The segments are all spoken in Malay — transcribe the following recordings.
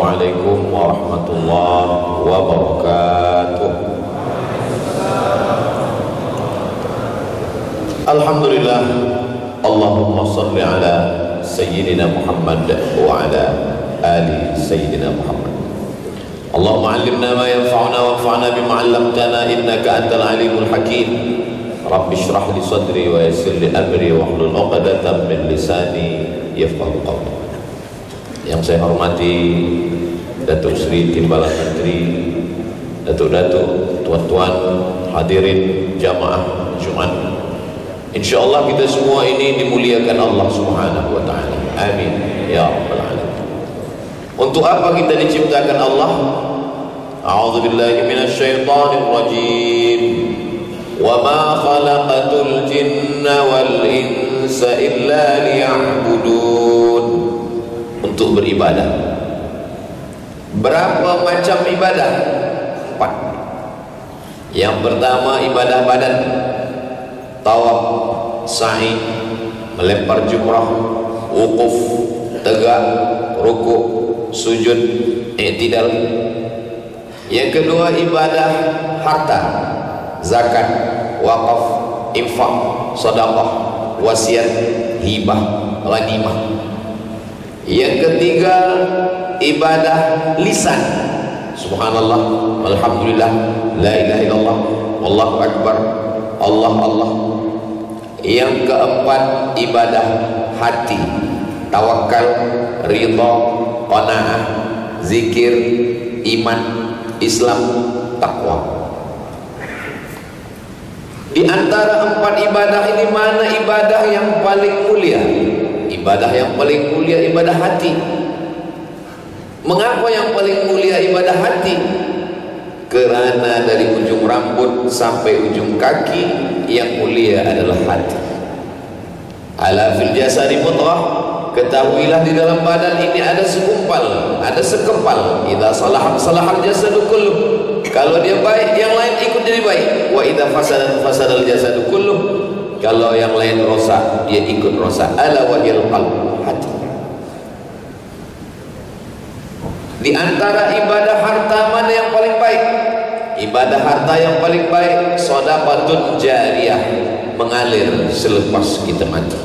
Assalamualaikum warahmatullahi wabarakatuh. Alhamdulillah. Allahumma salli ala Sayyidina Muhammad wa ala ali Sayyidina Muhammad. Allahumma allimna ma yanfa'una wanfa'na bima 'allamtana innaka antal alimul hakim. Rabbi shrah li sadri wa yassir li amri wahlul 'uqdatam min lisani yafqahu qawli. Yang saya hormati Datuk Sri Timbalan Menteri, Datuk-datuk, tuan-tuan, hadirin jamaah Jumat. InsyaAllah kita semua ini dimuliakan Allah Subhanahu wa ta'ala. Amin ya rabbal alamin. Untuk apa kita diciptakan Allah? A'udzu billahi minasyaitonir rajim. Wa ma khalaqatul jinna wal insa illa liya'budun. Untuk beribadah. Berapa macam ibadah? 4. Yang pertama ibadah badan, tawaf, sa'i, melempar jumrah, wukuf, tegak, rukuk, sujud, i'tidal. Yang kedua ibadah harta, zakat, wakaf, infak, sedekah, wasiat, hibah, ghanimah. Yang ketiga ibadah lisan, subhanallah, alhamdulillah, la ilaha illallah, wallahu akbar, Allah Allah. Yang keempat ibadah hati, tawakal, ridha, qanaah, zikir, iman, Islam, takwa. Di antara 4 ibadah ini mana ibadah yang paling mulia? Ibadah yang paling mulia ibadah hati. Mengapa yang paling mulia ibadah hati? Kerana dari ujung rambut sampai ujung kaki yang mulia adalah hati. Ala fil jasadi mudghah, ketahuilah di dalam badan ini ada segumpal, ada sekepal. Idza salahat salahal jasadu kulluh. Kalau dia baik, yang lain ikut jadi baik. Wa idza fasadat fasadal jasadu kulluh. Kalau yang lain rosak, dia ikut rosak. Ala wahil qalb, hati. Di antara ibadah harta mana yang paling baik? Ibadah harta yang paling baik shadaqatun jariyah, mengalir selepas kita mati.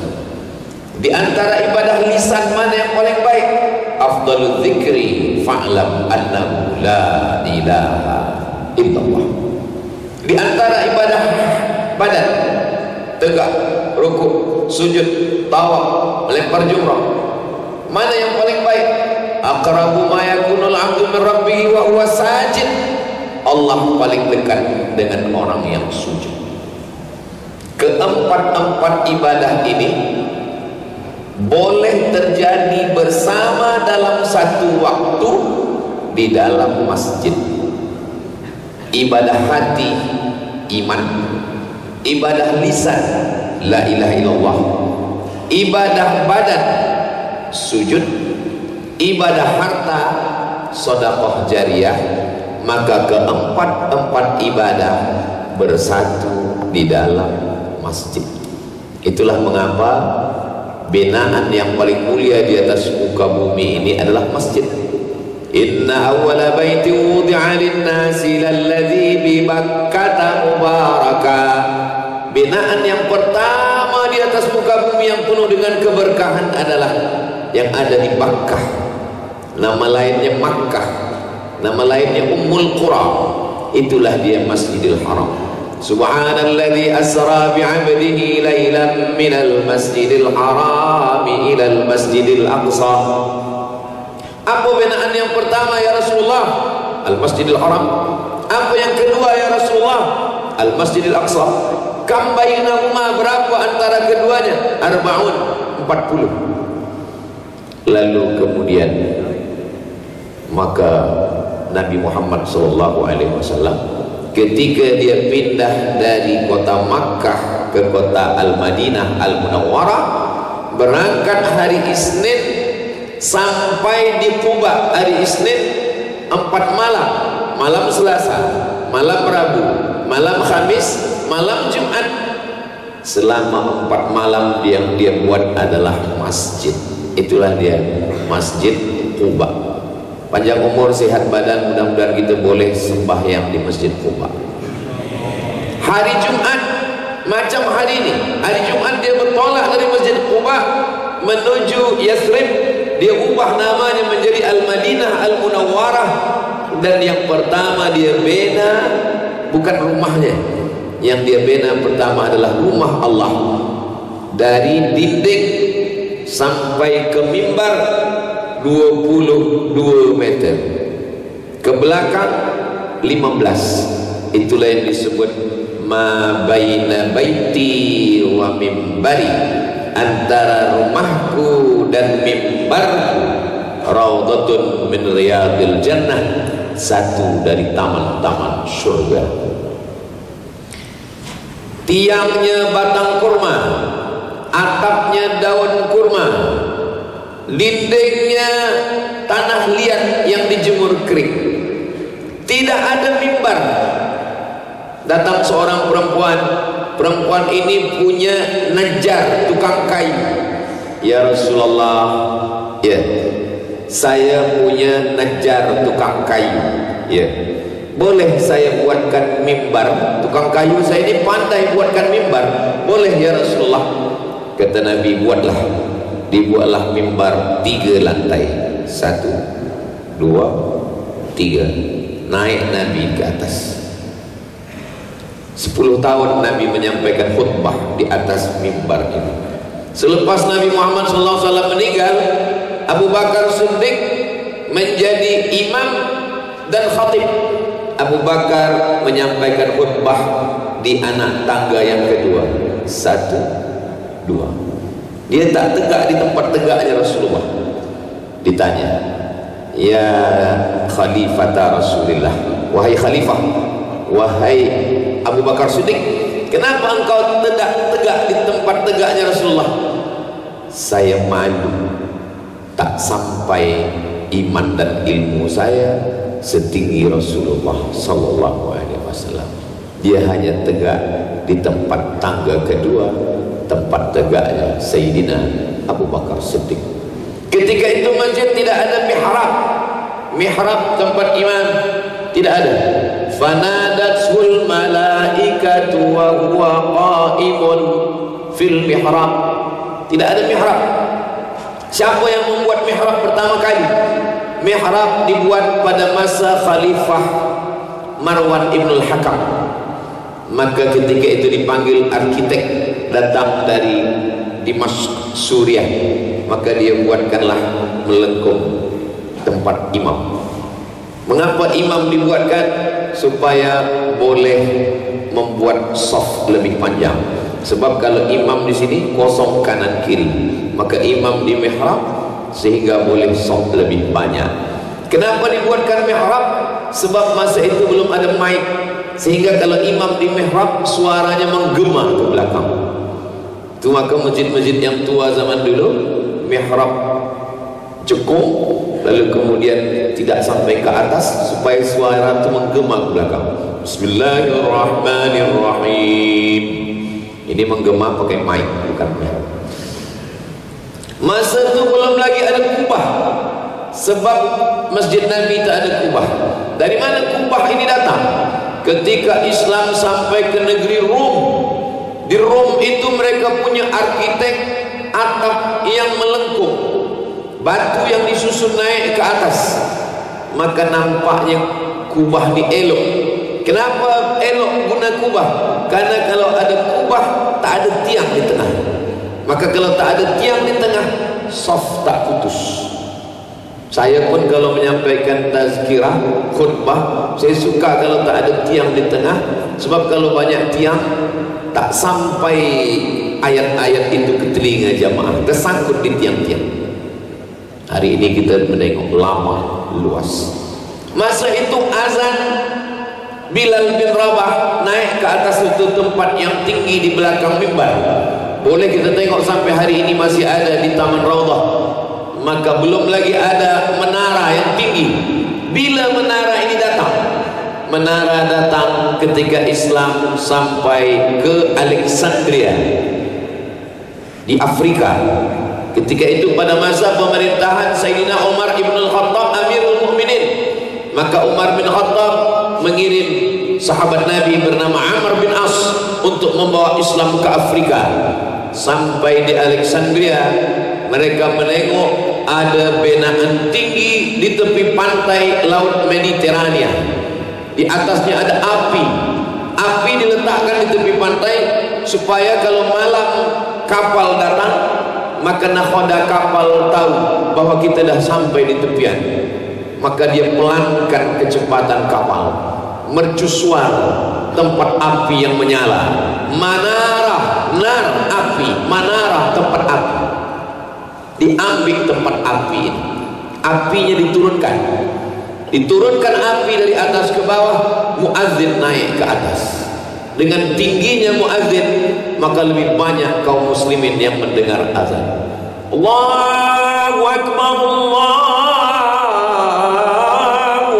Di antara ibadah lisan mana yang paling baik? Afdalul dzikri fa'lam annahu la ilaha illallah. Di antara ibadah badan, tegak, rukuk, sujud, tawaf, melempar jumrah, mana yang paling baik? Aqrabu ma yakunul 'abdu min rabbih wa huwa sajid. Allah paling dekat dengan orang yang sujud. Keempat-empat ibadah ini boleh terjadi bersama dalam satu waktu di dalam masjid. Ibadah hati, iman. Ibadah lisan, la ilaha illallah. Ibadah badan, sujud. Ibadah harta, sedekah jariyah. Maka keempat-empat ibadah bersatu di dalam masjid. Itulah mengapa binaan yang paling mulia di atas muka bumi ini adalah masjid. Inna awwala baiti wudi'a lin-nasi lalladzi bi Bakkah mubaraka. Binaan yang pertama di atas muka bumi yang penuh dengan keberkahan adalah yang ada di Bakkah. Nama lainnya Makkah, nama lainnya Ummul Qura. Itulah dia Masjidil Haram. Subhanalladzi asra bi'abdihi lailan minal masjidil haram ilal masjidil aqsa. Apa binaan yang pertama ya Rasulullah? Al-Masjidil Haram. Apa yang kedua ya Rasulullah? Al-Masjidil Aqsa. Kam bainahuma, berapa antara keduanya? 40. Lalu kemudian maka Nabi Muhammad SAW ketika dia pindah dari kota Makkah ke kota Al-Madinah Al-Munawwarah, berangkat hari Isnin sampai di Quba hari Isnin 4 malam, malam Selasa, malam Rabu, malam Khamis, malam Jumat. Selama 4 malam yang dia buat adalah masjid. Itulah dia Masjid Quba. panjang umur, sehat badan, mudah-mudahan kita boleh sembahyang di Masjid Quba. Hari Jumat macam hari ini, hari Jumat dia bertolak dari Masjid Quba menuju Yathrib, dia ubah namanya menjadi Al-Madinah Al-Munawwarah, dan yang pertama dia bina bukan rumahnya, yang dia bina pertama adalah rumah Allah. Dari dinding sampai ke mimbar 22 meter, ke belakang 15. Itulah yang disebut ma baina baiti wa mimbari, antara rumahku dan mimbarku raudhatun min riyadil jannah, satu dari taman-taman surga. Tiangnya batang kurma, atapnya daun kurma, dindingnya tanah liat yang dijemur kering. Tidak ada mimbar. Datang seorang perempuan, perempuan ini punya najjar, tukang kayu. Ya Rasulullah, ya, saya punya najjar, tukang kayu, ya, boleh saya buatkan mimbar? Tukang kayu saya ini pandai buatkan mimbar. Boleh ya Rasulullah. Kata Nabi, buatlah. Dibuatlah mimbar 3 lantai, 1, 2, 3. Naik Nabi ke atas. 10 tahun Nabi menyampaikan khutbah di atas mimbar ini. Selepas Nabi Muhammad SAW meninggal, Abu Bakar Siddiq menjadi imam dan khatib. Abu Bakar menyampaikan khutbah di anak tangga yang kedua, 1, 2. Dia tak tegak di tempat tegaknya Rasulullah. Ditanya, ya khalifata Rasulullah, wahai khalifah, wahai Abu Bakar Siddiq, kenapa engkau tegak di tempat tegaknya Rasulullah? Saya malu, tak sampai iman dan ilmu saya setinggi Rasulullah sallallahu alaihi wasallam. Dia hanya tegak di tempat tangga kedua, tempat tegaknya Sayyidina Abu Bakar Siddiq. Ketika itu masjid tidak ada mihrab. Mihrab tempat imam tidak ada. Fanadatul malaikatu wa huwa qaimun fil mihrab. Tidak ada mihrab. Siapa yang membuat mihrab pertama kali? Mihrab dibuat pada masa Khalifah Marwan Ibnul Hakam. Maka ketika itu dipanggil arsitek datang dari Dimashq, Suriah. Maka dia buatkanlah melengkung tempat imam. Mengapa imam dibuatkan? Supaya boleh membuat saf lebih panjang. Sebab kalau imam di sini kosong kanan kiri, maka imam di mihrab sehingga boleh saf lebih banyak. Kenapa dibuatkan mihrab? Sebab masa itu belum ada mic, sehingga kalau imam di mihrab suaranya menggema ke belakang. Itu maka masjid-masjid yang tua zaman dulu mihrab cekung, lalu kemudian tidak sampai ke atas supaya suara itu menggema ke belakang. Bismillahirrahmanirrahim. Ini menggema pakai mic, bukan mihrab. Masa itu belum lagi ada kubah, sebab masjid Nabi tak ada kubah. Dari mana kubah ini datang? Ketika Islam sampai ke negeri Rom. Di Rom itu mereka punya arsitek atap yang melengkung, batu yang disusun naik ke atas, maka nampaknya kubah ni elok. Kenapa elok guna kubah? Karena kalau ada kubah tak ada tiang di tengah. Maka kalau tak ada tiang di tengah, saf tak putus. Saya pun kalau menyampaikan tazkirah, khutbah, saya suka kalau tak ada tiang di tengah. Sebab kalau banyak tiang, tak sampai ayat-ayat itu ke telinga jamaah, tersangkut di tiang-tiang. Hari ini kita menengok lama, luas. Masa itu azan Bilal bin Rabah naik ke atas itu tempat yang tinggi di belakang mimbar. Boleh kita tengok sampai hari ini masih ada di Taman Raudhah. Maka belum lagi ada menara yang tinggi. Bila menara ini datang? Menara datang ketika Islam sampai ke Alexandria di Afrika. Ketika itu pada masa pemerintahan Sayyidina Umar Ibn Khattab Amirul Mukminin. Maka Umar bin Khattab mengirim sahabat Nabi bernama Amr bin As untuk membawa Islam ke Afrika. Sampai di Alexandria, mereka menengok ada binaan tinggi di tepi pantai laut Mediterania. Di atasnya ada api. Api diletakkan di tepi pantai supaya kalau malam kapal datang, maka nakhoda kapal tahu bahwa kita dah sampai di tepian. Maka dia pelankan kecepatan kapal, mercusuar tempat api yang menyala. Manarah, nar api, manarah tempat api. Diambil tempat api ini, apinya diturunkan api dari atas ke bawah. Muazzin naik ke atas. Dengan tingginya muazzin, maka lebih banyak kaum muslimin yang mendengar azan. Allahu Akbar, Allahu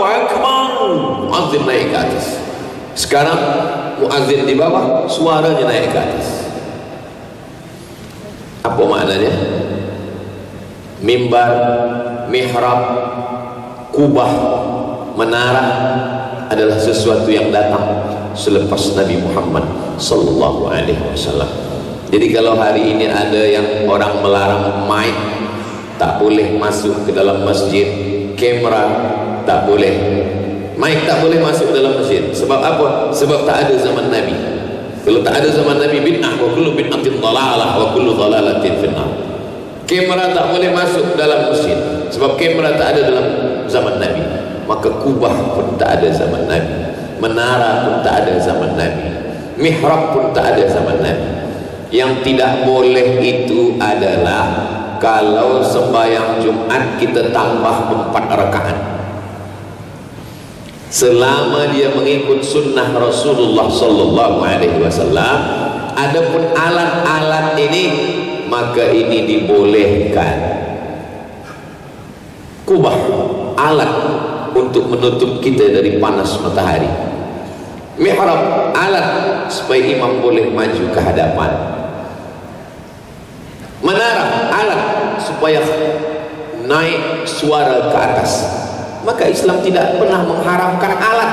Akbar. Muazzin naik ke atas. Sekarang muazzin di bawah, suaranya naik ke atas. Apa maknanya? Mimbar, mihrab, kubah, menara adalah sesuatu yang datang selepas Nabi Muhammad sallallahu alaihi wasallam. Jadi kalau hari ini ada yang orang melarang mic, tak boleh masuk ke dalam masjid, kamera tak boleh, mic tak boleh masuk ke dalam masjid. Sebab apa? Sebab tak ada zaman Nabi. Kalau tak ada zaman Nabi, bid'ah, wa kullu bid'atin dhalalah wa kullu dhalalatin finnar. Kamera tak boleh masuk dalam masjid sebab kamera tak ada dalam zaman Nabi. Maka kubah pun tak ada zaman Nabi, menara pun tak ada zaman Nabi, mihrab pun tak ada zaman Nabi. Yang tidak boleh itu adalah kalau sembahyang Jumat kita tambah 4 rakaat. Selama dia mengikut sunnah Rasulullah sallallahu alaihi wasallam, adapun alat-alat ini maka ini dibolehkan. Kubah, alat untuk menutup kita dari panas matahari. Mihrab, alat supaya imam boleh maju ke hadapan. Menara, alat supaya naik suara ke atas. Maka Islam tidak pernah mengharamkan alat.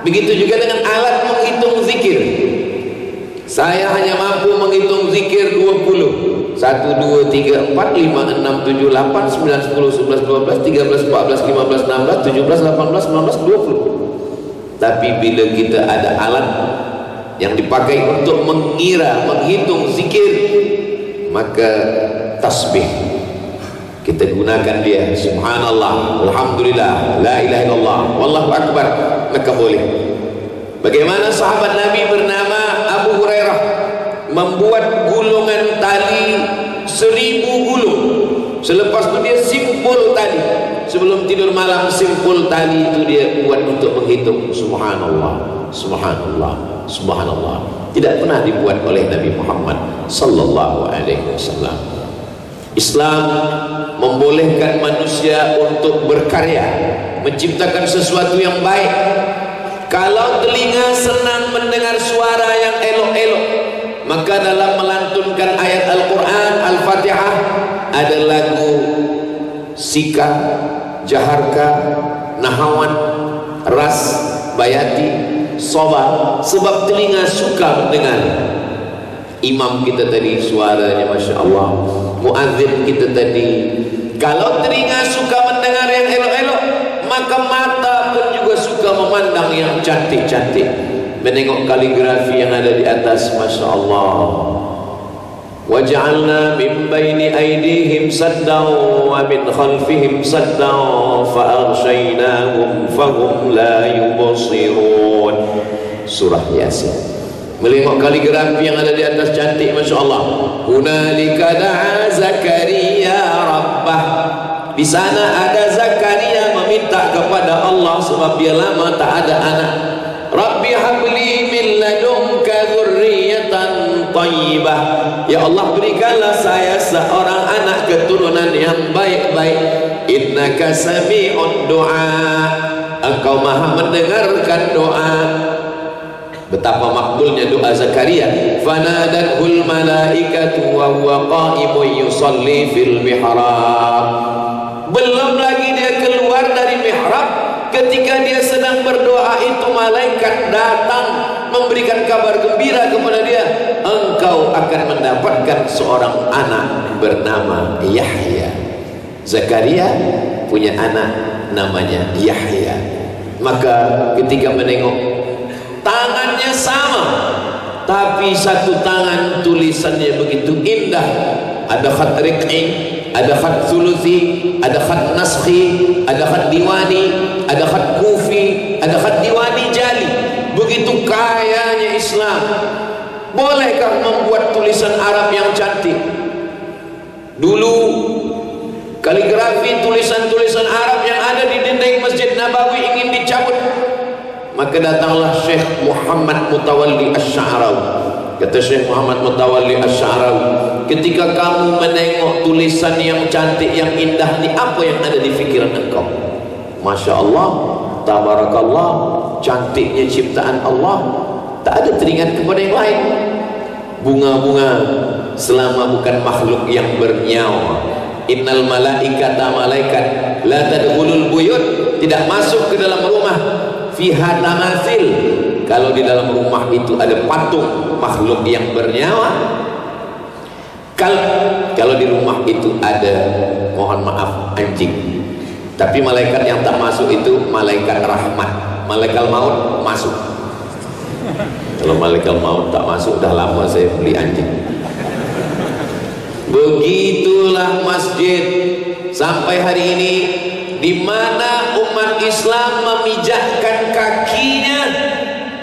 Begitu juga dengan alat menghitung zikir. Saya hanya mampu menghitung zikir 20. 1, 2, 3, 4, 5, 6, 7, 8, 9, 10, 11, 12, 13, 14, 15, 16, 17, 18, 19, 20. Tapi bila kita ada alat yang dipakai untuk mengira, menghitung zikir, maka tasbih kita gunakan dia, subhanallah, alhamdulillah, la ilaha illallah, wallahu akbar, maka boleh. Bagaimana sahabat Nabi bernama Abu Hurairah membuat gulungan tali 1000 gulung. Selepas itu dia simpul tali. Sebelum tidur malam simpul tali itu dia buat untuk menghitung subhanallah, subhanallah, subhanallah. Tidak pernah dibuat oleh Nabi Muhammad sallallahu alaihi wasallam. Islam membolehkan manusia untuk berkarya, menciptakan sesuatu yang baik. Kalau telinga senang mendengar suara yang elok-elok, maka dalam melantunkan ayat Al-Quran, Al-Fatihah, ada lagu Sika, Jaharka, Nahawan, Ras, Bayati, Soba, sebab telinga suka mendengar. Imam kita tadi suaranya Masya Allah, muazzin kita tadi, kalau telinga suka mendengar yang elok-elok, maka mata pun juga suka memandang yang cantik-cantik, menengok kaligrafi yang ada di atas. Masya Allah. وَجَعَلْنَا مِنْ بَيْنِ أَيْدِيهِمْ سَدًّا وَمِنْ خَلْفِهِمْ سَدًّا فَأَغْشَيْنَاهُمْ فَهُمْ لَا يُبْصِرُونَ. Surah Yasin. Melengok kaligrafi yang ada di atas cantik, Masya Allah. Hunalika da'a Zakaria Rabbah. Di sana ada Zakaria meminta kepada Allah sebab dia lama tak ada anak. Rabbi habli min ladunka dzurriyyatan thayyibah. Ya Allah, berikanlah saya seorang anak keturunan yang baik-baik. Innaka sami'ud du'a. Engkau maha mendengarkan doa. Betapa makbulnya doa Zakaria. Fanadathul malaikatu wa huwa qa'imun yusalli fil mihrab. Belum lagi dia keluar dari mihrab, ketika dia sedang berdoa itu malaikat datang memberikan kabar gembira kepada dia, engkau akan mendapatkan seorang anak bernama Yahya. Zakaria punya anak namanya Yahya. Maka ketika menengok, tangannya sama, tapi satu tangan tulisannya begitu indah. Ada khat riq'i, ada khat thuluthi, ada khat naskhi, ada khat diwani, ada khat kufi, ada khat diwani jali. Begitu kayanya Islam. Bolehkah membuat tulisan Arab yang cantik? Dulu kaligrafi tulisan-tulisan Arab yang ada di dinding Masjid Nabawi ingin dicabut, maka datanglah Syekh Muhammad Mutawalli Asy-Sya'rawi. Kata Syekh Muhammad Mutawalli Asy-Sya'rawi, ketika kamu menengok tulisan yang cantik, yang indah ini, apa yang ada di fikiran engkau? Masya Allah, tabarakallah, cantiknya ciptaan Allah, tak ada teringat kepada yang lain. Bunga-bunga selama bukan makhluk yang bernyawa. Innal malaikata, malaikat, la tadkhulul buyut, tidak masuk ke dalam rumah, fiha tamathil, kalau di dalam rumah itu ada patung makhluk yang bernyawa. Kalau di rumah itu ada, mohon maaf, anjing. Tapi malaikat yang tak masuk itu malaikat rahmat. Malaikat maut masuk. Kalau malaikat maut tak masuk, dah lama saya beli anjing. Begitulah masjid sampai hari ini, di mana umat Islam memijakkan kakinya,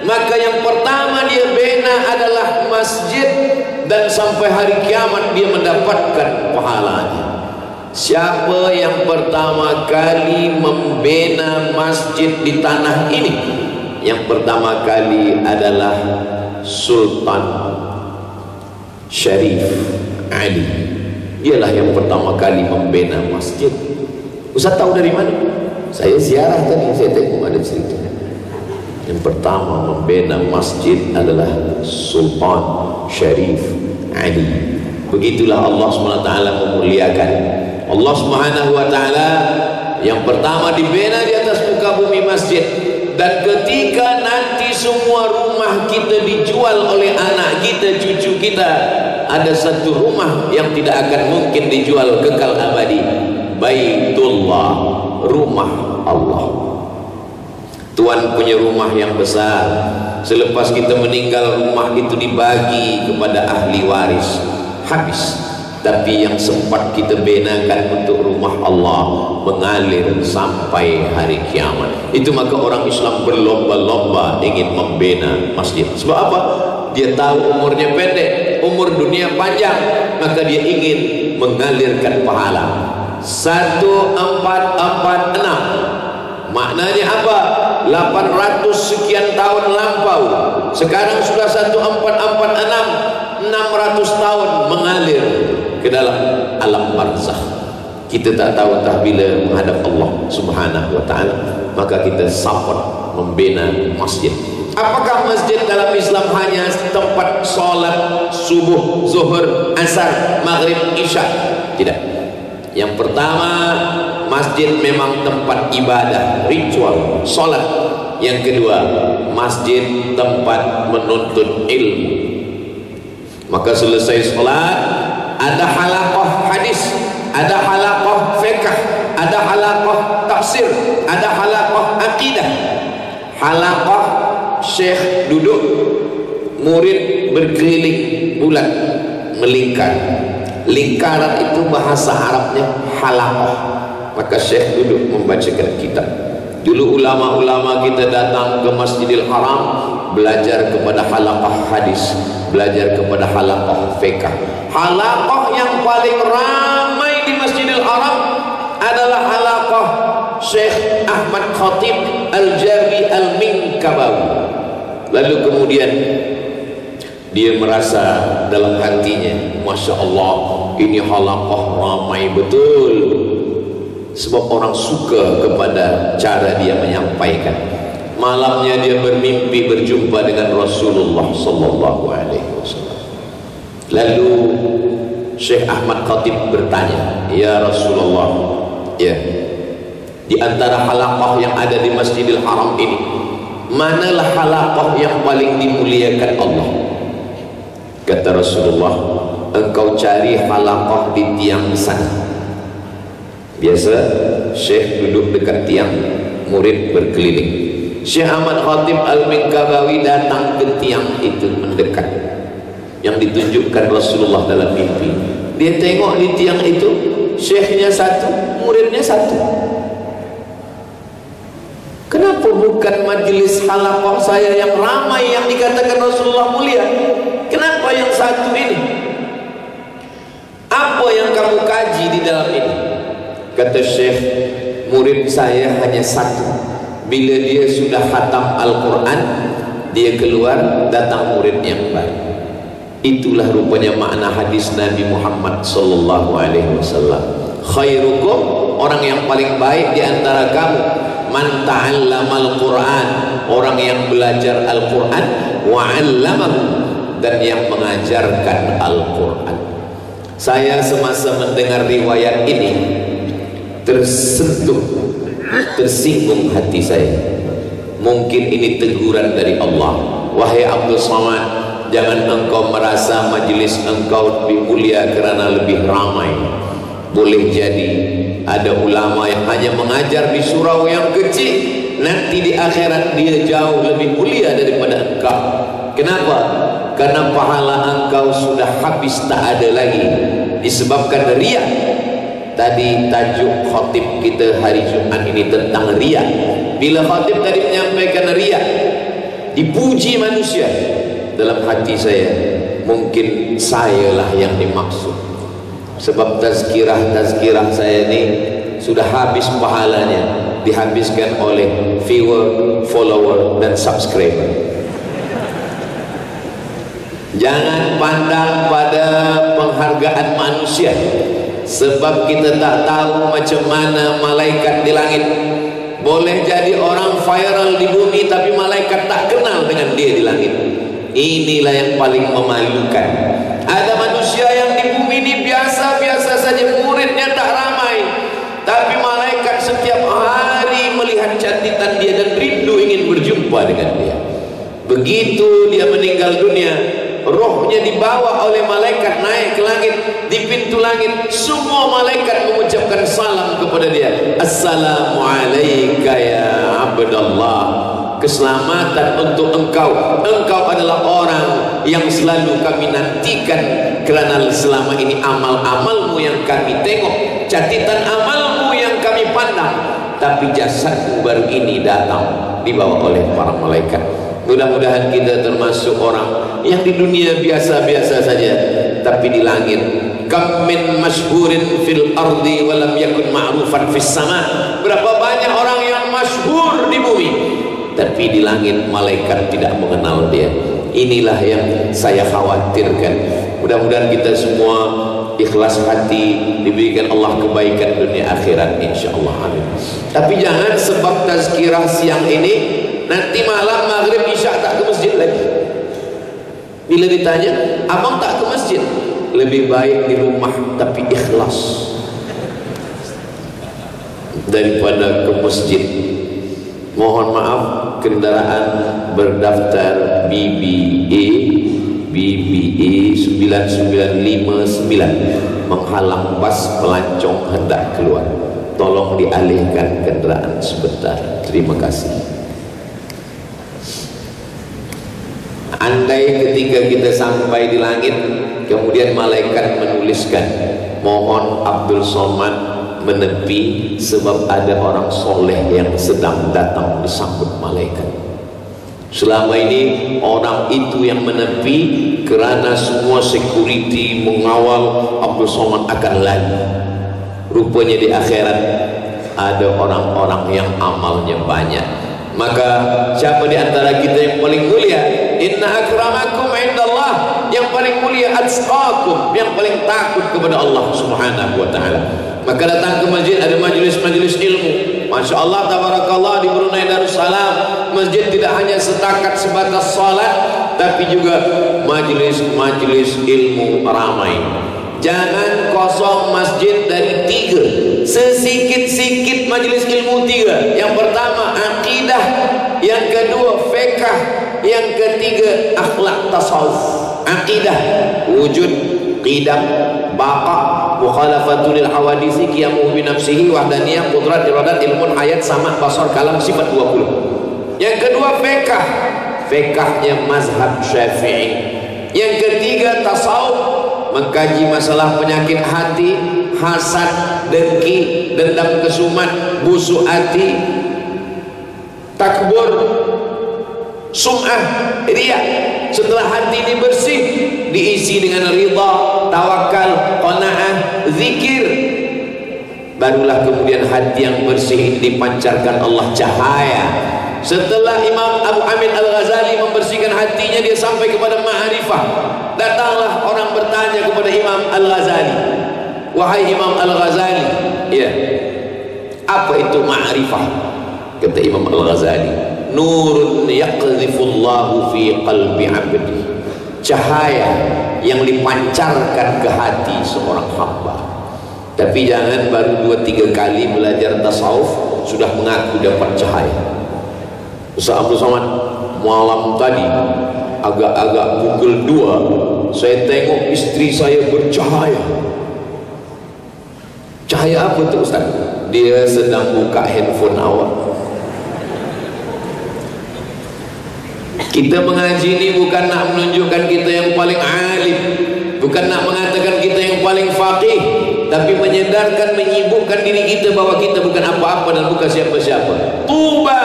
maka yang pertama dia bina adalah masjid, dan sampai hari kiamat dia mendapatkan pahalanya. Siapa yang pertama kali membina masjid di tanah ini? Yang pertama kali adalah Sultan Syarif Ali. Dialah yang pertama kali membina masjid. Ustaz tahu dari mana? Saya ziarah tadi, saya tengok ada cerita. Yang pertama membina masjid adalah Sultan Syarif Ali. Begitulah Allah SWT memuliakan. Allah SWT yang pertama dibina di atas muka bumi masjid. Dan ketika nanti semua rumah kita dijual oleh anak kita, cucu kita, ada satu rumah yang tidak akan mungkin dijual kekal abadi, Baitullah, rumah Allah. Tuhan punya rumah yang besar. Selepas kita meninggal, rumah itu dibagi kepada ahli waris, habis. Tapi yang sempat kita benakan untuk rumah Allah mengalir sampai hari kiamat. Itu maka orang Islam berlomba-lomba ingin membina masjid. Sebab apa? Dia tahu umurnya pendek, umur dunia panjang, maka dia ingin mengalirkan pahala. 1446 maknanya apa? 800 sekian tahun lampau. Sekarang sudah 1446, 600 tahun mengalir ke dalam alam barzakh. Kita tak tahu entah bila menghadap Allah Subhanahu wa ta'ala, maka kita support membina masjid. Apakah masjid dalam Islam hanya tempat solat subuh, zuhur, asar, maghrib, isya? Tidak. Yang pertama, masjid memang tempat ibadah, ritual, solat. Yang kedua, masjid tempat menuntut ilmu. Maka selesai solat, ada halaqah hadis, ada halaqah fiqh, ada halaqah tafsir, ada halaqah akidah. Halaqah, syekh duduk, murid berkeliling bulat, melingkar. Lingkaran itu bahasa Arabnya halaqah. Maka syekh duduk membacakan kitab. Dulu ulama-ulama kita datang ke Masjidil Haram, belajar kepada halaqah hadis, belajar kepada halaqah fiqh. Halaqah yang paling ramai di Masjidil Haram adalah halaqah Syekh Ahmad Khatib Al-Jami Al-Minkabawi. Lalu kemudian dia merasa dalam hatinya, Masya Allah, ini halaqah ramai betul. Sebab orang suka kepada cara dia menyampaikan. Malamnya dia bermimpi berjumpa dengan Rasulullah sallallahu alaihi wasallam. Lalu Syekh Ahmad Khatib bertanya, ya Rasulullah, ya, Di antara halaqah yang ada di Masjidil Haram ini, manalah halaqah yang paling dimuliakan Allah? Kata Rasulullah, engkau cari halaqah di tiang sana. Biasa syekh duduk dekat tiang, murid berkeliling. Syekh Ahmad Khatib Al-Minkabawi datang ke tiang itu, mendekat, yang ditunjukkan Rasulullah dalam mimpi. Dia tengok di tiang itu, syekhnya satu, muridnya satu. Kenapa bukan majelis halaqah saya yang ramai yang dikatakan Rasulullah mulia? Kenapa yang satu ini? Apa yang kamu kaji di dalam ini? Kata syekh, murid saya hanya satu. Bila dia sudah khatam Al-Quran, dia keluar, datang murid yang baru. Itulah rupanya makna hadis Nabi Muhammad sallallahu alaihi wasallam. Khairukum, orang yang paling baik di antara kamu, man ta'allamal Quran, orang yang belajar Al-Quran, wa 'allamahu, dan yang mengajarkan Al-Quran. Saya semasa mendengar riwayat ini tersentuh, tersinggung hati saya. Mungkin ini teguran dari Allah. Wahai Abdul Somad, jangan engkau merasa majelis engkau lebih mulia kerana lebih ramai. Boleh jadi ada ulama yang hanya mengajar di surau yang kecil, nanti di akhirat dia jauh lebih mulia daripada engkau. Kenapa? Karena pahala engkau sudah habis, tak ada lagi, disebabkan riya. Tadi tajuk khatib kita hari Jumat ini tentang riya. Bila khatib tadi menyampaikan riya, dipuji manusia, dalam hati saya, mungkin sayalah yang dimaksud. Sebab tazkirah saya ini sudah habis pahalanya, dihabiskan oleh viewer, follower, dan subscriber. Jangan pandang pada penghargaan manusia, sebab kita tak tahu macam mana malaikat di langit. Boleh jadi orang viral di bumi, tapi malaikat tak kenal dengan dia di langit. Inilah yang paling memalukan. Ada manusia yang di bumi ini biasa-biasa saja, muridnya tak ramai, tapi malaikat setiap hari melihat cantikan dia dan rindu ingin berjumpa dengan dia. Begitu dia meninggal dunia, rohnya dibawa oleh malaikat naik ke langit. Di pintu langit semua malaikat mengucapkan salam kepada dia. Assalamualaikum ya Abdullah, keselamatan untuk engkau. Engkau adalah orang yang selalu kami nantikan, kerana selama ini amal-amalmu yang kami tengok, catatan amalmu yang kami pandang, tapi jasadmu baru ini datang dibawa oleh para malaikat. Mudah-mudahan kita termasuk orang yang di dunia biasa-biasa saja, tapi di langit. Kam min masyhurin fil ardi wa lam yakun ma'rufan fis sama. Berapa banyak orang yang masyhur di bumi, tapi di langit malaikat tidak mengenal dia. Inilah yang saya khawatirkan. Mudah-mudahan kita semua ikhlas hati, diberikan Allah kebaikan dunia akhirat, insyaallah, amin. Tapi jangan sebab tazkirah siang ini nanti malam maghrib isya tak ke masjid lagi. Bila ditanya, abang tak ke masjid, lebih baik di rumah tapi ikhlas daripada ke masjid. Mohon maaf, kendaraan berdaftar BBA 9959 menghalang bas pelancong hendak keluar. Tolong dialihkan kendaraan sebentar. Terima kasih. Andai ketika kita sampai di langit, kemudian malaikat menuliskan, mohon Abdul Somad menepi sebab ada orang soleh yang sedang datang disambut malaikat. Selama ini orang itu yang menepi kerana semua security mengawal Abdul Somad akan lari. Rupanya di akhirat ada orang-orang yang amalnya banyak. Maka siapa di antara kita yang paling mulia? Inna akramakum indallah, yang paling mulia atqakum, yang paling takut kepada Allah Subhanahu wa taala. Maka datang ke masjid, ada majlis-majlis ilmu. Masya Allah, tabarakallah, di Brunei Darussalam masjid tidak hanya setakat sebatas salat, tapi juga majlis-majlis ilmu ramai. jangan kosong masjid dari 3. Sesikit-sikit majelis ilmu 3. Yang pertama akidah, yang kedua fiqh, yang ketiga akhlak tasawuf. Akidah, wujud, qidam, baqa, mukhalafatul hawadisi, qiyamuhu bi nafsihi, wahdaniyah, qudrat, iradat, ilmun, hayat, sama, basar, kalam, sifat 20. Yang kedua fiqh, fiqhnya mazhab Syafi'i. Yang ketiga tasawuf, mengkaji masalah penyakit hati, hasad, dengki, dendam kesumat, busuk hati, takbur, sum'ah, riya. Setelah hati ini bersih, diisi dengan ridha, tawakal, qanaah, zikir, barulah kemudian hati yang bersih ini dipancarkan Allah cahaya. Setelah Imam Abu Hamid Al-Ghazali membersihkan hatinya, dia sampai kepada ma'rifah. Datanglah orang bertanya kepada Imam Al-Ghazali, wahai Imam Al-Ghazali, ya, apa itu ma'rifah? Kata Imam Al-Ghazali, nurun yaqdhifullahu fi qalbi 'abdi, cahaya yang dipancarkan ke hati seorang hamba. Tapi jangan baru 2-3 kali belajar tasawuf sudah mengaku dapat cahaya. Ustaz Abdul Somad, malam tadi agak-agak pukul 2 saya tengok istri saya bercahaya. Cahaya apa tu Ustaz? Dia sedang buka handphone awak. Kita mengaji ini bukan nak menunjukkan kita yang paling alim, bukan nak mengatakan kita yang paling faqih, tapi menyedarkan, menyibukkan diri kita bahwa kita bukan apa-apa dan bukan siapa-siapa. Tuba,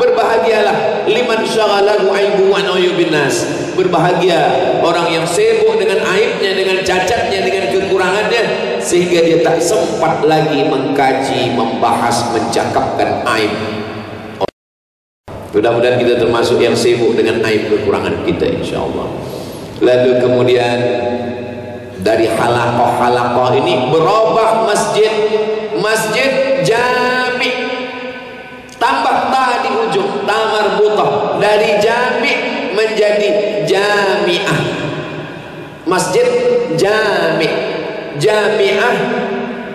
berbahagialah liman syaghalahu aibu an uyubin nas. Berbahagia orang yang sibuk dengan aibnya, dengan cacatnya, dengan kekurangannya, sehingga dia tak sempat lagi mengkaji, membahas, mencakapkan aib. Mudah-mudahan kita termasuk yang sibuk dengan aib kekurangan kita, insyaallah. Lalu kemudian dari halaqah ini berubah masjid jami, tambah ta di ujung, ta marbutah, dari jami menjadi jamiah. Masjid jami, jamiah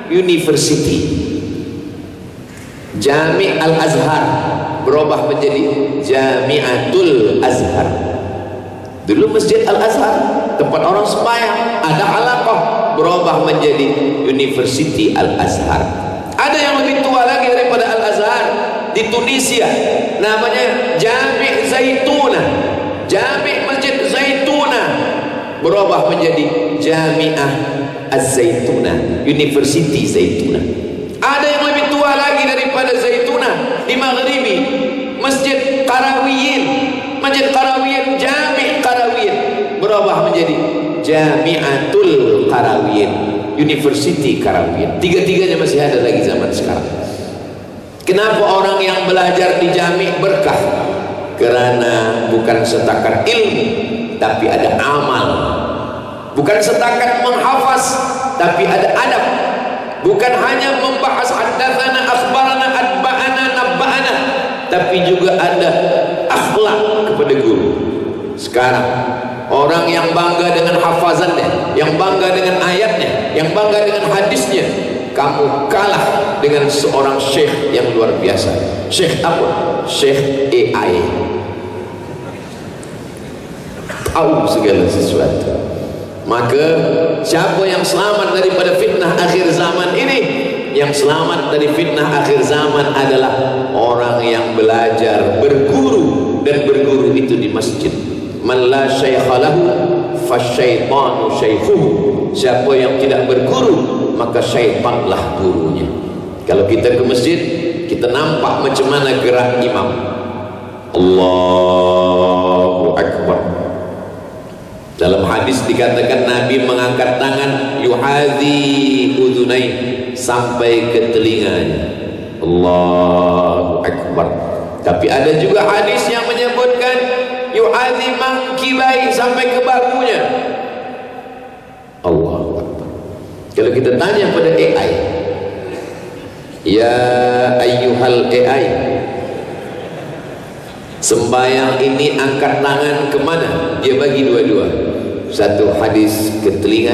university. Jami Al-Azhar berubah menjadi Jamiatul Azhar. Dulu Masjid Al-Azhar tempat orang sembahyang, ada halaqah, berubah menjadi University Al-Azhar. Ada yang lebih tua lagi daripada Al-Azhar di Tunisia, namanya Jami' Zaituna. Jami' Masjid Zaituna berubah menjadi Jami'ah Az-Zaituna, University Zaituna. Ada yang lebih tua lagi daripada Zaituna di Maghribi, Masjid Qarawiyin. Masjid Qarawiyin, Jami' Qarawiyin berubah menjadi Jami'atul Qarawiyin, University Qarawiyin. Tiga-tiganya masih ada lagi zaman sekarang. Kenapa orang yang belajar di Jami' berkah? Karena bukan setakat ilmu, tapi ada amal. Bukan setakat menghafaz, tapi ada adab. Bukan hanya membahas haddatsana, akhbarana, atba'ana, nabba'ana, tapi juga ada akhlak kepada guru. Sekarang orang yang bangga dengan hafazannya, yang bangga dengan ayatnya, yang bangga dengan hadisnya, kamu kalah dengan seorang syekh yang luar biasa. Syekh apa? Syekh AI, tahu segala sesuatu. Maka siapa yang selamat daripada fitnah akhir zaman ini? Yang selamat dari fitnah akhir zaman adalah orang yang belajar, berguru, dan berguru itu di masjid. Man la syaikha lahu fasyaitanu syaikhuhu. Siapa yang tidak berguru, maka syaitanlah gurunya. Kalau kita ke masjid, kita nampak macam mana gerak imam. Allahu Akbar. Dalam hadis dikatakan Nabi mengangkat tangan yuhadhi udhunai, sampai ke telinganya. Allahu Akbar. Tapi ada juga hadis yang menyebutkan yuhadhi mangkibai, sampai ke bahunya. Allahu Akbar. Kalau kita tanya pada AI, ya ayyuhal AI, sembahyang ini angkat tangan kemana? Dia bagi dua-dua. Satu hadis ke telinga,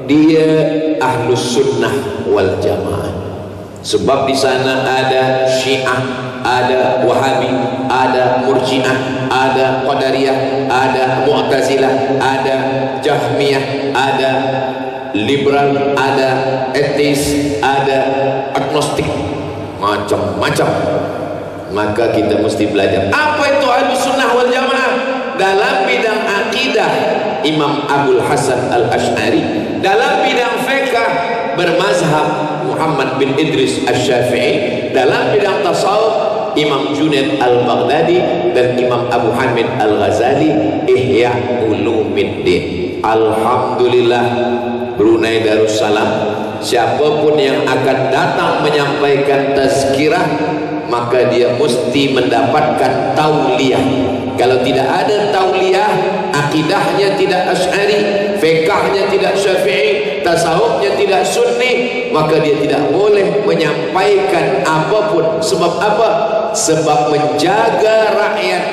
dia ahlus sunnah wal jamaah. Sebab di sana ada Syiah, ada Wahabi, ada Murji'ah, ada Qadariyah, ada Mu'tazilah, ada Jahmiyah, ada liberal, ada etis, ada agnostik, macam-macam. Maka kita mesti belajar apa itu ahlus sunnah wal jamaah. Dalam bidang akidah Imam Abul Hasan Al-Ash'ari, dalam bidang fiqh bermazhab Muhammad bin Idris Asy-Syafi'i, dalam bidang tasawuf Imam Junaid Al-Baghdadi dan Imam Abu Hamid Al-Ghazali, Ihya Ulumuddin. Alhamdulillah, Brunei Darussalam, siapapun yang akan datang menyampaikan tazkirah maka dia mesti mendapatkan tauliyah. Kalau tidak ada tauliyah, akidahnya tidak Asy'ari, fiqhnya tidak Syafi'i, tasawufnya tidak Sunni, maka dia tidak boleh menyampaikan apapun. Sebab apa? Sebab menjaga rakyat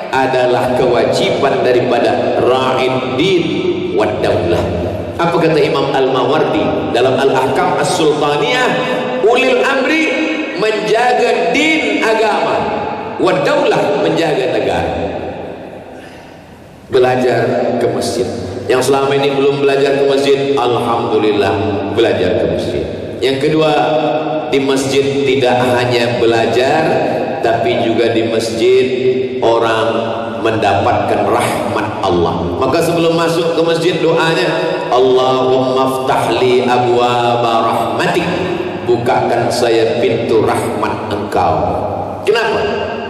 adalah kewajiban daripada ra'id din wad daulah. Apa kata Imam Al-Mawardi dalam Al-Ahkam As-Sultaniyah? Ulil amri menjaga din agama, wad daulah menjaga negara. Belajar ke masjid. Yang selama ini belum belajar ke masjid, alhamdulillah belajar ke masjid. Yang kedua, di masjid tidak hanya belajar, tapi juga di masjid orang mendapatkan rahmat Allah. Maka sebelum masuk ke masjid doanya, Allahumma ftahli abwaaba rahmatik, bukakan saya pintu rahmat Engkau. Kenapa?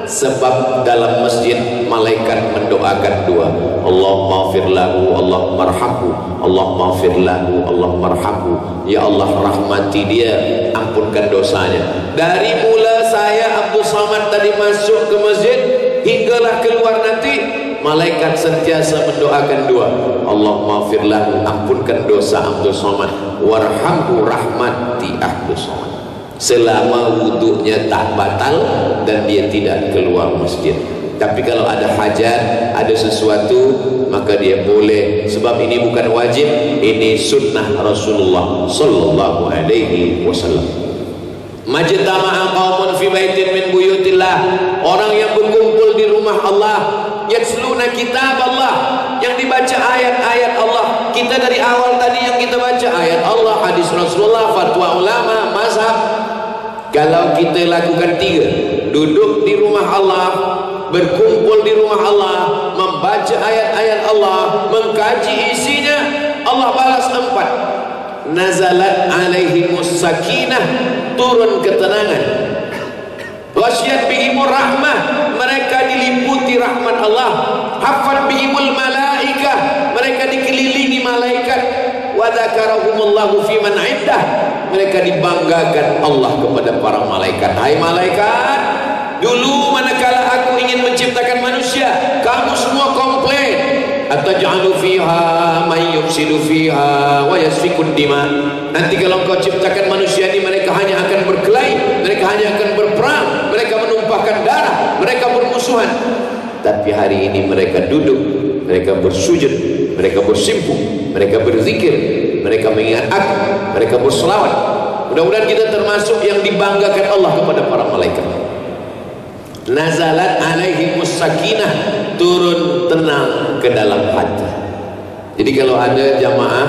Sebab dalam masjid malaikat mendoakan dua, Allahumma ighfir lahu, Allahumma arhamhu, Allahumma ighfir lahu, Allahumma arhamhu. Ya Allah, rahmati dia, ampunkan dosanya. Dari mula saya Abdul Somad tadi masuk ke masjid hinggalah keluar nanti, malaikat sentiasa mendoakan dua, Allahumma ighfir lahu, ampunkan dosa Abdul Somad, warhamhu, rahmati Abdul Somad. Selama wuduknya tak batal dan dia tidak keluar masjid. Tapi kalau ada hajat, ada sesuatu, maka dia boleh. Sebab ini bukan wajib, ini sunnah Rasulullah sallallahu alaihi wasallam. Majtama'a qaumun fi baitin min buyutillah, orang yang berkumpul di rumah Allah, yatsluna kitab Allah, yang dibaca ayat-ayat Allah. Kita dari awal tadi yang kita baca ayat Allah, hadis Rasulullah, fatwa ulama, mazhab. Kalau kita lakukan tiga, duduk di rumah Allah, berkumpul di rumah Allah, membaca ayat-ayat Allah, mengkaji isinya, Allah balas empat. Nazalat alaihimus sakinah, turun ketenangan. Ghasyiyat bihimur rahmah, mereka diliputi rahmat Allah. Hafat bihimul malaikah, mereka dikelilingi malaikat. Wa dzakarahumullahu fi man 'indah, mereka dibanggakan Allah kepada para malaikat. Hai malaikat, dulu manakala aku ingin menciptakan manusia, kamu semua komplain, ataj'alu fiha may yufsidu fiha wa yasfikud dima. Nanti kalau engkau ciptakan manusia ini, mereka hanya akan berkelahi, mereka hanya akan berperang, mereka menumpahkan darah, mereka bermusuhan. Tapi hari ini mereka duduk, mereka bersujud, mereka bersimpuh, mereka berzikir, mereka mengingat aku, mereka berselawat. Mudah-mudahan kita termasuk yang dibanggakan Allah kepada para malaikat. Nazalat alaihimus sakinah, turun tenang ke dalam hati. Jadi kalau ada jamaah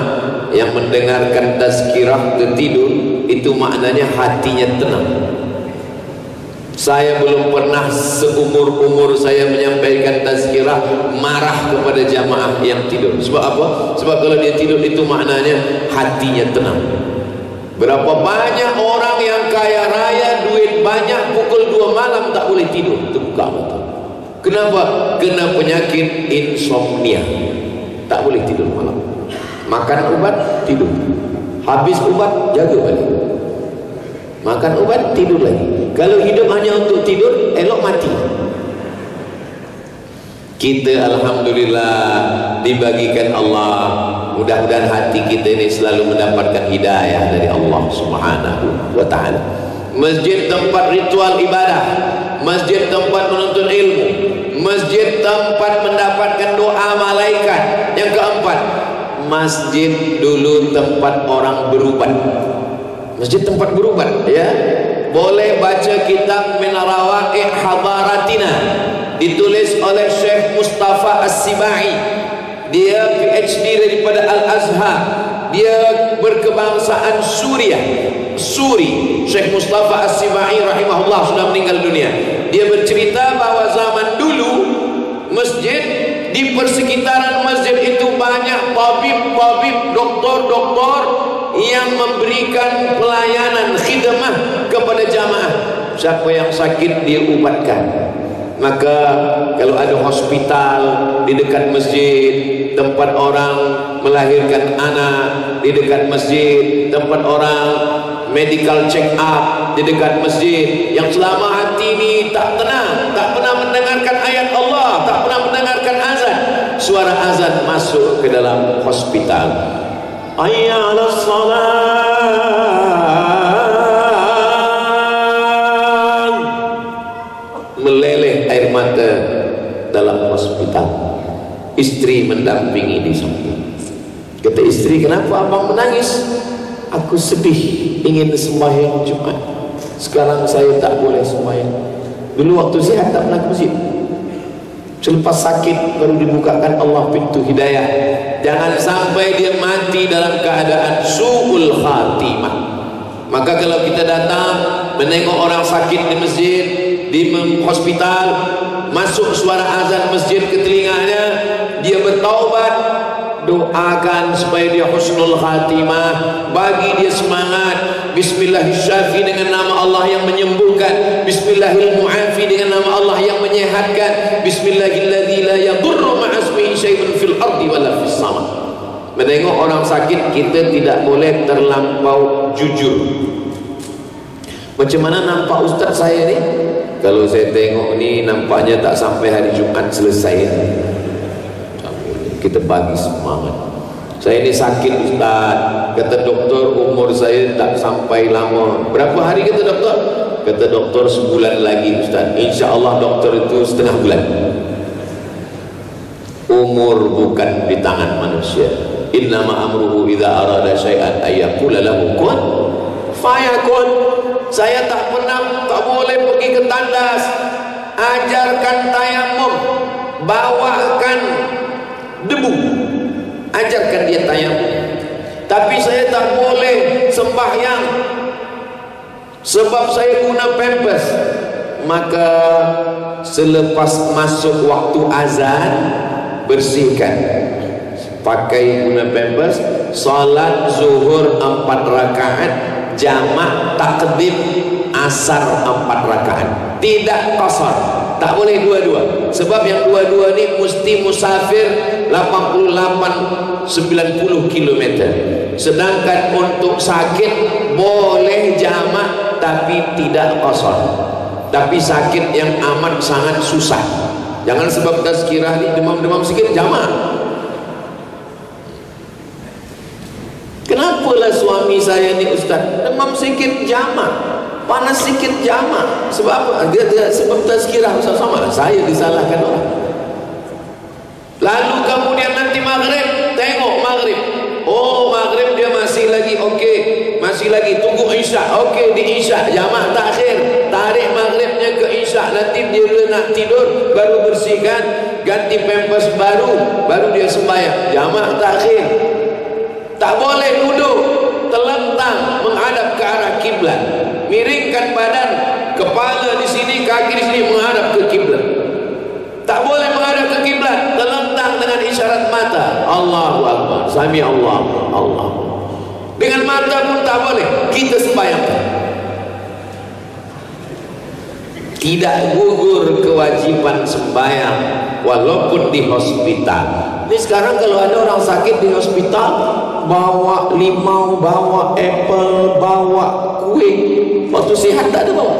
yang mendengarkan tazkirah tertidur, itu maknanya hatinya tenang. Saya belum pernah seumur-umur saya menyampaikan tazkirah marah kepada jamaah yang tidur. Sebab apa? Sebab kalau dia tidur itu maknanya hatinya tenang. Berapa banyak orang yang kaya raya, duit banyak, pukul 2 malam tak boleh tidur, terbuka mata. Kenapa? Kena penyakit insomnia, tak boleh tidur malam. Makan obat, tidur. Habis obat, jaga balik. Makan obat, tidur lagi. Kalau hidup hanya untuk tidur, elok mati. Kita alhamdulillah dibagikan Allah. Mudah-mudahan hati kita ini selalu mendapatkan hidayah dari Allah Subhanahu wa ta'ala. Masjid tempat ritual ibadah, masjid tempat menuntut ilmu, masjid tempat mendapatkan doa malaikat. Yang keempat, masjid dulu tempat orang berubat. Masjid tempat berubat, ya. Boleh baca kitab Min Rawaiq Hadaratina, ditulis oleh Syekh Mustafa As-Sibai. Dia PhD daripada Al-Azhar. Dia berkebangsaan Suriah, Suri. Syekh Mustafa As-Sibai rahimahullah sudah meninggal dunia. Dia bercerita bahwa zaman dulu masjid, di persekitaran masjid itu banyak tabib-tabib, doktor-doktor yang memberikan pelayanan khidmah kepada jamaah. Siapa yang sakit dia ubatkan. Maka kalau ada hospital di dekat masjid, tempat orang melahirkan anak di dekat masjid, tempat orang medical check up di dekat masjid, yang selama hati ini tak tenang, tak pernah mendengarkan ayat Allah, tak pernah mendengarkan azan, suara azan masuk ke dalam hospital. Hayya 'alas salat, meleleh air mata dalam hospital. Istri mendampingi di samping. Kata istri, kenapa abang menangis? Aku sedih, ingin sembahyang Jumat. Sekarang saya tak boleh sembahyang. Dulu waktu sihat tak pernah ke masjid. Selepas sakit baru dibukakan Allah pintu hidayah. Jangan sampai dia mati dalam keadaan su'ul khatimah. Maka kalau kita datang menengok orang sakit di masjid, di hospital, masuk suara azan masjid ke telinganya, dia bertaubat, doakan supaya dia husnul khatimah, bagi dia semangat. Bismillahirrahmanirrahim dengan nama Allah yang menyembuhkan, Bismillahirrahmanirrahim dengan nama Allah yang menyehatkan, Bismillahilladzi la yadurru ma'asmihi syai'un fil ardi wala fis sama. Menengok orang sakit kita tidak boleh terlampau jujur. Macam mana nampak ustaz saya ni? Kalau saya tengok ni nampaknya tak sampai hari Jumat selesai. Kita bagi semangat. Saya ini sakit ustaz, kata doktor umur saya tak sampai lama. Berapa hari kata doktor? Kata doktor sebulan lagi ustaz. InsyaAllah doktor itu setengah bulan. Umur bukan di tangan manusia. Innama amruhu idza arada syai'an ayyaqula lahu kun fayakun. Saya tak pernah, tak boleh pergi ke tandas. Ajarkan tayamum, bawakan debu, ajarkan dia tayamum. Tapi saya tak boleh sembahyang sebab saya guna pampers. Maka selepas masuk waktu azan, bersihkan, pakai guna pampers, salat zuhur 4 rakaat, jamak takdim asar 4 rakaat, tidak qasar. Tak boleh dua-dua, sebab yang dua-dua ni mesti musafir 88-90 km. Sedangkan untuk sakit boleh jamak tapi tidak qasar. Tapi sakit yang amat sangat susah, jangan sebab tazkirah ni demam-demam sikit jamak. Kenapalah suami saya ni ustaz demam sikit jamak, panas sikit jamak? Sebab apa? Dia sebab tazkirah ustaz. Sama saya disalahkan orang. Lalu kemudian nanti maghrib, tengok maghrib, oh maghrib dia masih lagi okey, masih lagi tunggu isyak, okey di isyak jamak takhir, tarik maghribnya ke isyak, nanti dia nak tidur baru bersihkan, ganti pampers baru dia sembahyang, jamak takhir. Tak boleh duduk terlentang menghadap ke arah kiblat. Miringkan badan, kepala di sini, kaki di sini menghadap ke kiblat. Tak boleh menghadap ke kiblat, terlentang dengan isyarat mata. Allahu Akbar, sami Allah, Allah. Dengan mata pun tak boleh. Kita sembahyang. Tidak gugur kewajiban sembahyang walaupun di hospital. Ini sekarang kalau ada orang sakit di hospital, bawa limau, bawa apple, bawa kue. Waktu sihat tak ada bawa.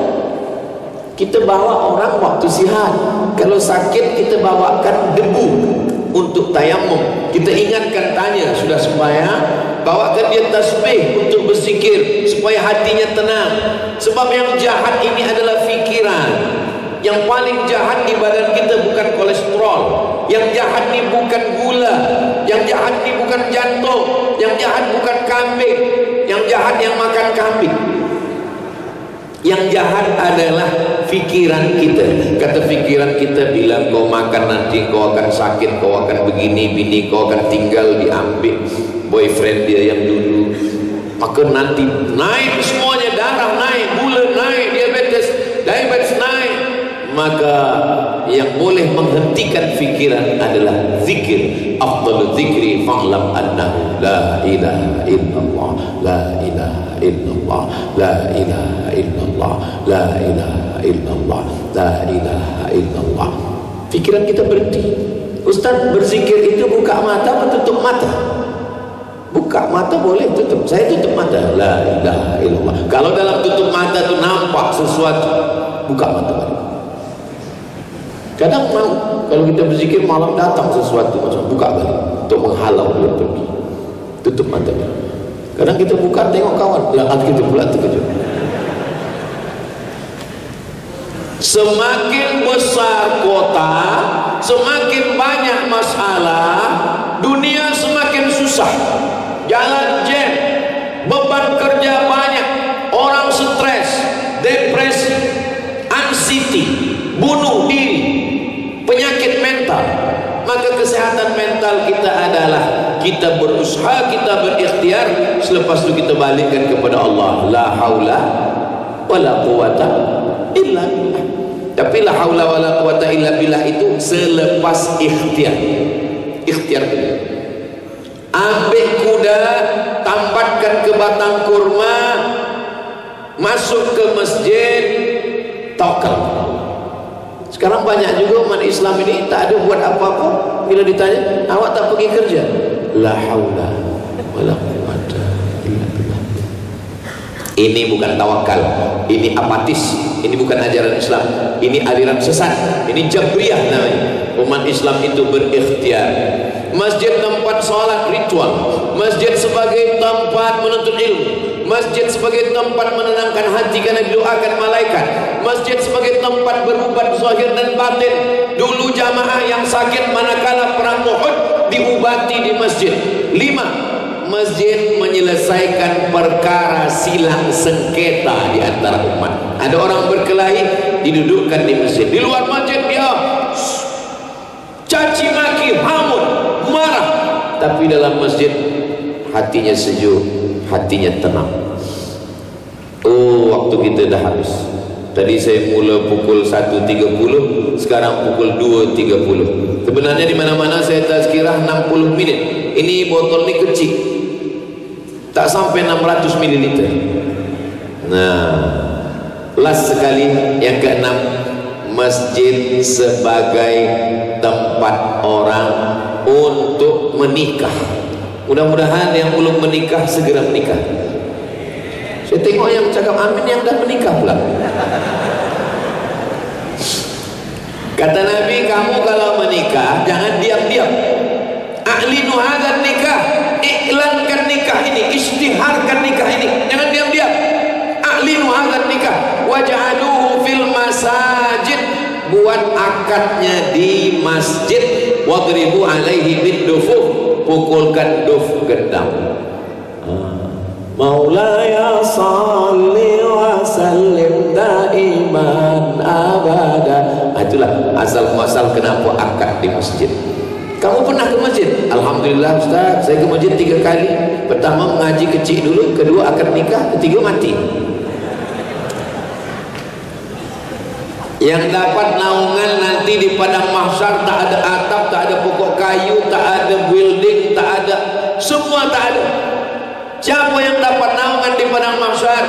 Kita bawa orang waktu sihat. Kalau sakit kita bawakan debu untuk tayamum. Kita ingatkan, tanya sudah sembahyang, bawakan dia tasbih untuk berzikir supaya hatinya tenang. Sebab yang jahat ini adalah fikiran. Yang paling jahat di badan kita bukan kolesterol, yang jahat ini bukan gula, yang Yang jahat ini bukan jantung, yang jahat bukan kambing, yang jahat yang makan kambing. Yang jahat adalah fikiran kita. Kata fikiran kita bilang, kau makan nanti kau akan sakit, kau akan begini, bini kau akan tinggal diambil boyfriend dia yang dulu. Maka nanti naik semuanya, darah naik, gula naik, diabetes naik. Maka yang boleh menghentikan fikiran adalah zikir. Afdalul zikri fa'lam annahu la ilaha illallah, la ilaha illallah, la ilaha illallah, la ilaha illallah, la ilaha illallah. Fikiran kita berhenti. Ustaz, berzikir itu buka mata atau tutup mata? Buka mata boleh, tutup. Saya tutup mata. La ilaha illallah. Kalau dalam tutup mata itu nampak sesuatu, buka mata balik. Kadang kalau kita berzikir malam datang sesuatu, macam buka balik untuk menghalau dia pergi. Tutup mata. Kadang kita buka tengok kawan, yang kita pula terkejut. Semakin besar kota, semakin banyak masalah, dunia semakin susah. Jalan jam, beban kerja banyak, orang stres, depresi, anxiety, bunuh diri, penyakit mental. Maka kesehatan mental kita adalah kita berusaha, kita berikhtiar, selepas itu kita balikkan kepada Allah. La haula wala quwata illa billah. Tapi la haula wala quwata illa billah itu selepas ikhtiar. Ikhtiar kita. Ambil kuda, tambatkan ke batang kurma, masuk ke masjid, tawakal. Sekarang banyak juga umat Islam ini tak ada buat apa-apa. Bila ditanya, awak tak pergi kerja? La haula wala quwata illa billah. Ini bukan tawakal, ini apatis, ini bukan ajaran Islam, ini aliran sesat, ini Jabriyah namanya. Umat Islam itu berikhtiar. Masjid tempat sholat ritual, masjid sebagai tempat menuntut ilmu, masjid sebagai tempat menenangkan hati karena didoakan malaikat, masjid sebagai tempat berubat zahir dan batin. Dulu jamaah yang sakit manakala perang Uhud diubati di masjid. 5. Masjid menyelesaikan perkara silang sengketa di antara umat. Ada orang berkelahi, didudukkan di masjid. Di luar masjid dia caci maki, hamun, marah, tapi dalam masjid hatinya sejuk, hatinya tenang. Oh, waktu kita dah habis. Tadi saya mula pukul 1.30, sekarang pukul 2.30. Sebenarnya di mana-mana saya tazkirah 60 minit. Ini botol ni kecil, tak sampai 600 ml. Nah, last sekali yang ke-6, masjid sebagai tempat orang untuk menikah. Mudah-mudahan yang belum menikah segera menikah. Saya tengok yang cakap amin yang dah menikah pula. Kata Nabi, kamu kalau menikah jangan diam-diam. A'linu hadzal nikah, iklankan nikah ini, isytiharkan nikah ini, jangan diam-diam. A'linu hadzal nikah waj'aluhu fil masajid, buat akadnya di masjid. Wadribu alaihi bid-dufuf, pukulkan duf gendang. Maulaya salli wa sallim daiman abada. Itulah asal muasal kenapa akad di masjid. Kamu pernah ke masjid? Alhamdulillah Ustaz, saya ke masjid 3 kali. Pertama mengaji kecil dulu, kedua akad nikah, ketiga mati. Yang dapat naungan nanti di padang mahsyar, tak ada atap, tak ada pokok kayu, tak ada building, tak ada, semua tak ada. Siapa yang dapat naungan di padang mahsyar?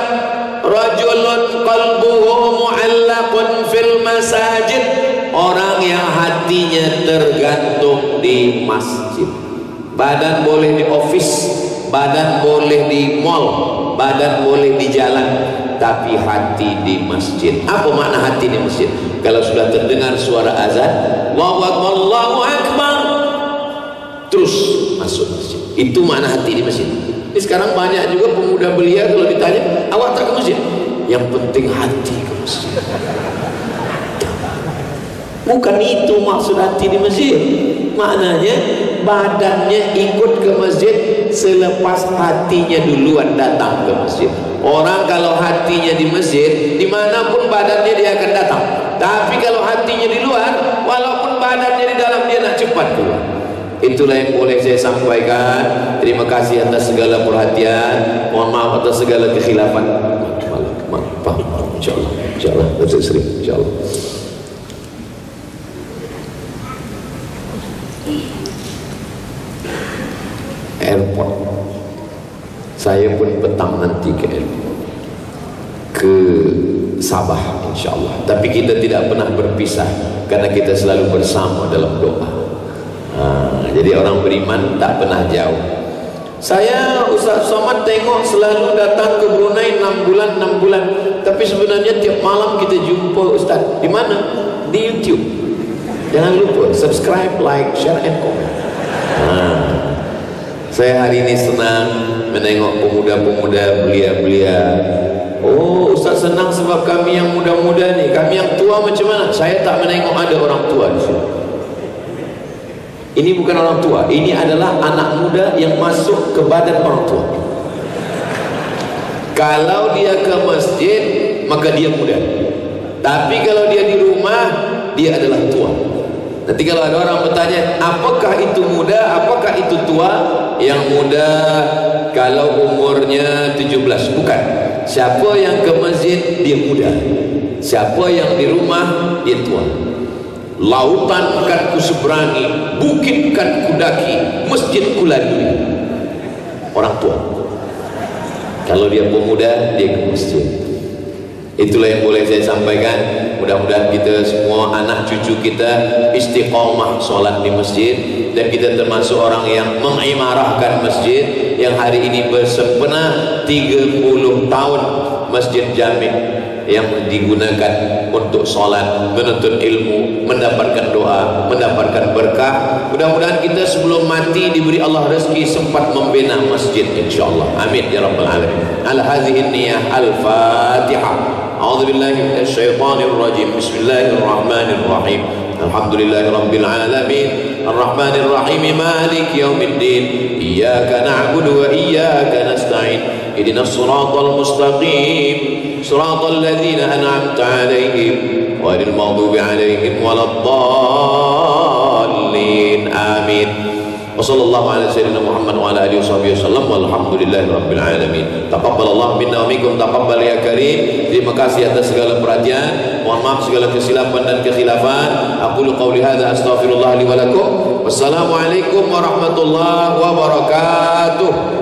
Rajulun qalbuhu mu'allaqun fil masajid, orang yang hatinya tergantung di masjid. Badan boleh di office, badan boleh di mall, badan boleh di jalan, tapi hati di masjid. Apa makna hati di masjid? Kalau sudah terdengar suara azan, Allahu Akbar, Allahu Akbar, terus masuk masjid. Itu makna hati di masjid. Ini sekarang banyak juga pemuda belia kalau ditanya, awak tak ke masjid? Yang penting hati ke masjid. Bukan itu maksud hati di masjid. Maknanya badannya ikut ke masjid selepas hatinya duluan datang ke masjid. Orang kalau hatinya di masjid, dimanapun badannya dia akan datang. Tapi kalau hatinya di luar, walaupun badannya di dalam, dia nak cepat keluar. Itulah yang boleh saya sampaikan. Terima kasih atas segala perhatian. Mohon maaf atas segala kekhilafan. Maaf, insyaallah, betul sering, insyaallah. Airport. Saya pun petang nanti ke airport, ke Sabah insyaallah. Tapi kita tidak pernah berpisah karena kita selalu bersama dalam doa. Jadi orang beriman tak pernah jauh. Saya Ustaz Somad tengok selalu datang ke Brunei 6 bulan. Tapi sebenarnya tiap malam kita jumpa Ustaz. Di mana? Di YouTube. Jangan lupa subscribe, like, share, and comment. Saya hari ini senang menengok pemuda-pemuda belia-belia. Oh, Ustaz senang sebab kami yang muda-muda ni. Kami yang tua macam mana? Saya tak menengok ada orang tua di sini. Ini bukan orang tua, ini adalah anak muda yang masuk ke badan orang tua. Kalau dia ke masjid, maka dia muda. Tapi kalau dia di rumah, dia adalah tua. Nanti kalau ada orang bertanya, apakah itu muda, apakah itu tua? Yang muda kalau umurnya 17, bukan. Siapa yang ke masjid, dia muda. Siapa yang di rumah, dia tua. Lautan kan ku seberangi, bukit kan ku daki, masjid ku lalui. Orang tua. Kalau dia pemuda, dia ke masjid. Itulah yang boleh saya sampaikan. Mudah-mudahan kita semua, anak cucu kita istiqomah solat di masjid, dan kita termasuk orang yang mengimarahkan masjid yang hari ini bersempena 30 tahun Masjid Jami yang digunakan untuk solat, menuntut ilmu, mendapatkan doa, mendapatkan berkah. Mudah-mudahan kita sebelum mati diberi Allah rezeki sempat membina masjid insyaallah. Amin ya rabbal alamin. Ala hadhihi niyyah al-Fatihah. A'udzu billahi minasy syaithanir rajim. Bismillahirrahmanirrahim. Alhamdulillahi rabbil alamin. Arrahmanir rahim. Maliki yaumiddin. Iyyaka na'budu wa iyyaka nasta'in. Ihdinas siratal mustaqim. Siratal ladzina an'amta 'alaihim ghairil maghdubi 'alaihim waladdallin. Amin. Wassallallahu ala sayyidina Muhammad wa ala alihi wasallam walhamdulillahi rabbil alamin. Taqabbalallahu minna wa minkum taqabbal ya karim. Terima kasih atas segala perhatian. Mohon maaf segala kesilapan dan kekhilafan. Aqulu qawli hadza astaghfirullah li wa lakum. Wassalamualaikum warahmatullahi wabarakatuh.